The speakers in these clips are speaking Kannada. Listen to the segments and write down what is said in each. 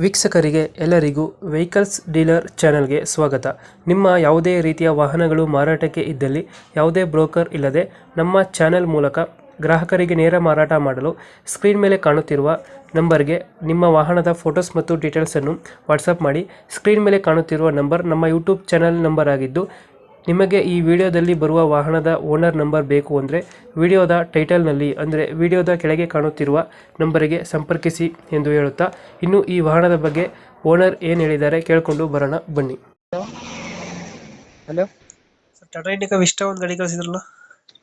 ವೀಕ್ಷಕರಿಗೆ ಎಲ್ಲರಿಗೂ ವೆಹಿಕಲ್ಸ್ ಡೀಲರ್ ಚಾನೆಲ್ಗೆ ಸ್ವಾಗತ. ನಿಮ್ಮ ಯಾವುದೇ ರೀತಿಯ ವಾಹನಗಳು ಮಾರಾಟಕ್ಕೆ ಇದ್ದಲ್ಲಿ ಯಾವುದೇ ಬ್ರೋಕರ್ ಇಲ್ಲದೆ ನಮ್ಮ ಚಾನೆಲ್ ಮೂಲಕ ಗ್ರಾಹಕರಿಗೆ ನೇರ ಮಾರಾಟ ಮಾಡಲು ಸ್ಕ್ರೀನ್ ಮೇಲೆ ಕಾಣುತ್ತಿರುವ ನಂಬರ್ಗೆ ನಿಮ್ಮ ವಾಹನದ ಫೋಟೋಸ್ ಮತ್ತು ಡೀಟೇಲ್ಸನ್ನು ವಾಟ್ಸಪ್ ಮಾಡಿ. ಸ್ಕ್ರೀನ್ ಮೇಲೆ ಕಾಣುತ್ತಿರುವ ನಂಬರ್ ನಮ್ಮ ಯೂಟ್ಯೂಬ್ ಚಾನೆಲ್ ನಂಬರ್ ಆಗಿದ್ದು, ನಿಮಗೆ ಈ ವಿಡಿಯೋದಲ್ಲಿ ಬರುವ ವಾಹನದ ಓನರ್ ನಂಬರ್ ಬೇಕು ಅಂದರೆ ವಿಡಿಯೋದ ಟೈಟಲ್ನಲ್ಲಿ ಅಂದರೆ ವಿಡಿಯೋದ ಕೆಳಗೆ ಕಾಣುತ್ತಿರುವ ನಂಬರಿಗೆ ಸಂಪರ್ಕಿಸಿ ಎಂದು ಹೇಳುತ್ತಾ, ಇನ್ನು ಈ ವಾಹನದ ಬಗ್ಗೆ ಓನರ್ ಏನು ಹೇಳಿದ್ದಾರೆ ಕೇಳಿಕೊಂಡು ಬರೋಣ ಬನ್ನಿ. ಹಲೋ ಟಾಟಾ ಇಂಡಿಕಾ ವಿಸ್ಟಾ ಒಂದು ಗಾಡಿ ಕಳಿಸಿದ್ರಲ್ಲ,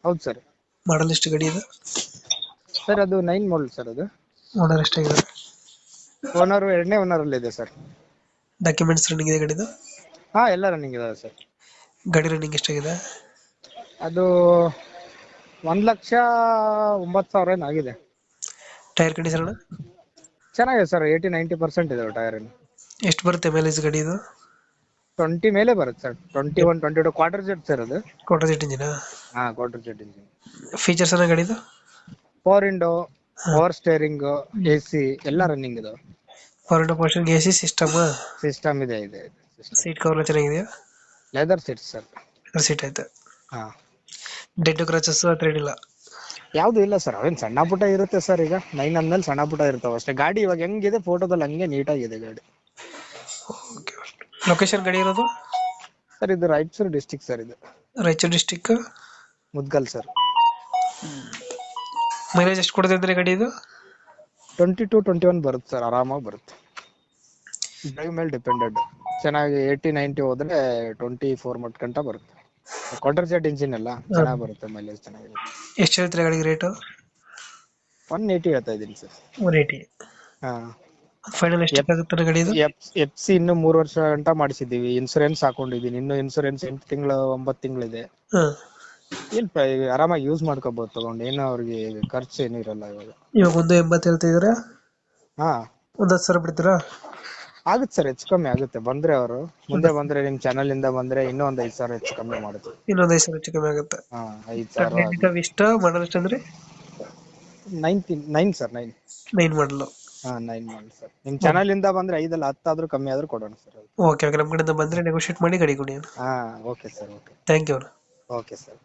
ಹೌದು ಸರ್. ಮಾಡಲ್ ಎಷ್ಟು ಗಾಡಿ ಇದೆ? ಸರ್ ಅದು 9 ಮಾಡಲ್ ಸರ್. ಅದು ಓನರ್ ಎಷ್ಟಾಗಿದೆ? ಓನರ್ ಎರಡನೇ ಓನರ್ ಅಲ್ಲಿ ಇದೆ ಸರ್. ಡಾಕ್ಯುಮೆಂಟ್ಸ್ ರನ್ನಿಂಗ್ ಇದೆ ಗಾಡಿದು? ಹಾ, ಎಲ್ಲ ರನ್ನಿಂಗ್ ಇದಾವೆ ಸರ್. ಗಾಡಿ ರನ್ನಿಂಗ್ ಎಷ್ಟಾಗಿದೆ? ಅದು 1,09,000 ಏನು ಆಗಿದೆ. ಟೈರ್ ಕಂಡೀಷನ್ ಚೆನ್ನಾಗಿದೆ ಸರ್. 80-90% ಇದೆ ಟೈರ್. ಎಷ್ಟು ಬರುತ್ತೆ ಮೈಲೇಜ್ ಗಾಡಿ ಇದು? 20 ಮೇಲೆ ಬರುತ್ತೆ ಸರ್. 21, 22 ಕ್ವಾರ್ಟರ್ ಜೆಟ್ ಸರ್ ಅದು. Quarter jet engine? ಹಾ, ಕ್ವಾರ್ಟರ್ ಜೆಟ್ ಇಂಜಿನ್. ಫೀಚರ್ಸ್ ಅನ್ನೋ ಗಾಡಿದು? Power window, power steering, AC ಎಲ್ಲ ರನ್ನಿಂಗ್ ಇದಾವೆ. Forward portion AC system system ಇದೆ. ಸೀಟ್ ಕವರ್ ಚೆನ್ನಾಗಿದೆಯಾ? Leather seat sir. ಸೀಟ್ ಆಯ್ತು. ಹಾ, ಡೆಡ್ ಕ್ರಾಚಸ್ ಹತ್ರ ಏನಿಲ್ಲ? ಯಾವ್ದು ಇಲ್ಲ ಸರ್. ಅವೇನ್ ಸಣ್ಣ ಪುಟ್ಟ ಇರುತ್ತೆ ಸರ್. ಈಗ 9 ಅಂದ್ಮೇಲೆ ಸಣ್ಣ ಪುಟ್ಟ ಇರ್ತಾವ ಅಷ್ಟೇ. ಗಾಡಿ ಇವಾಗ ಹೆಂಗಿದೆ ಫೋಟೋದಲ್ಲಿ ಹಂಗೆ ನೀಟಾಗಿದೆ ಗಾಡಿ. ಲೊಕೇಶನ್ ಗಾಡಿ ಇರೋದು ಸರ್ ಇದು ರಾಯಚೂರು ಡಿಸ್ಟಿಕ್ ಸರ್. ಇದು Raichur district Mudgal sir. Mileage ಎಷ್ಟು ಕೊಡುತ್ತೆ ಅಂದ್ರೆ ಗಾಡಿ ಇದು? 22-21 ಬರುತ್ತೆ ಸರ್. ಆರಾಮಾಗಿ ಬರುತ್ತೆ. ಡ್ರೈವ್ ಮೇಲೆ ಡಿಪೆಂಡೆಡ್. ಚೆನ್ನಾಗಿ 80-90 ಹೋದ್ರೆ 24 ಮಟ್ಟ ಗಂಟ ಬರುತ್ತೆ. ಕ್ವಾರ್ಟರ್ ಜೆಟ್ ಇಂಜಿನ್ ಎಲ್ಲ ಚೆನ್ನಾಗಿ ಬರುತ್ತೆ. ಮೈಲೇಜ್ ಚೆನ್ನಾಗಿರುತ್ತೆ. ಎಷ್ಟು ಹೇಳ್ತೀರಾ ಗಾಡಿಗೆ ರೇಟು? 180 ಹೇಳ್ತಾ ಇದೀನಿ ಸರ್. 180. ಹಾ, ಫೈನಲ್ ಎಷ್ಟಾಗುತ್ತೆ ಗಾಡಿ ಇದು? FC ಇನ್ನು 3 ವರ್ಷ ಗಂಟ ಮಾಡಿಸಿದೀವಿ. ಇನ್ಸೂರೆನ್ಸ್ ಹಾಕೊಂಡಿದೀನಿ. ಇನ್ನು ಇನ್ಸೂರೆನ್ಸ್ 8 ತಿಂಗಳು 9 ತಿಂಗಳಿದೆ. ಏನ್ ಆರಾಮಾಗಿ ಯೂಸ್ ಮಾಡ್ಕೋಬಹುದು ತಗೊಂಡು. ಏನು ಅವ್ರಿಗೆ ಖರ್ಚು ಏನು ಇರಲ್ಲ. ಇವಾಗ 180 ಹೇಳ್ತಾ ಇದಾರೆ. ಹಾ, 10,000 ಬಿಡ್ತೀರಾ? ಆಗುತ್ತೆ ಸರ್. ಹೆಚ್ಚು ಕಮ್ಮಿ ಆಗುತ್ತೆ. ಬಂದ್ರೆ ಅವರು ಮುಂದೆ ಬಂದ್ರೆ ನಿಮ್ ಚಾನಲ್ ಇಂದ ಬಂದ್ರೆ ಇನ್ನೂ ಒಂದು 5,000 ಹೆಚ್ಚು ಕಮ್ಮಿ ಮಾಡುತ್ತೆ. ಇನ್ನೊಂದು 5,000 ಹೆಚ್ಚು ಕಮ್ಮಿ ಆಗುತ್ತೆ. ಹಾ, 5,000 ಇಷ್ಟ ಮಾಡಲ್ ಎಷ್ಟು ಅಂದ್ರೆ? 9 ಸರ್. 9 ಮಾಡಲು. ಹಾ, 9 ಮಾಡಲ್ ಸರ್. ನಿಮ್ ಚಾನಲ್ ಇಂದ ಬಂದ್ರೆ 5 ಅಲ್ಲ 10 ಆದ್ರೂ ಕಮ್ಮಿ ಆದ್ರೂ ಕೊಡೋಣ ಸರ್. ಓಕೆ, ನಮ್ಮ ಕಡೆಯಿಂದ ಬಂದ್ರೆ ನೆಗೋಶಿಯೇಟ್ ಮಾಡಿ ಗಾಡಿ ಕೊಡಿ. ಹಾ, okay sir. Okay, thank you. Okay sir.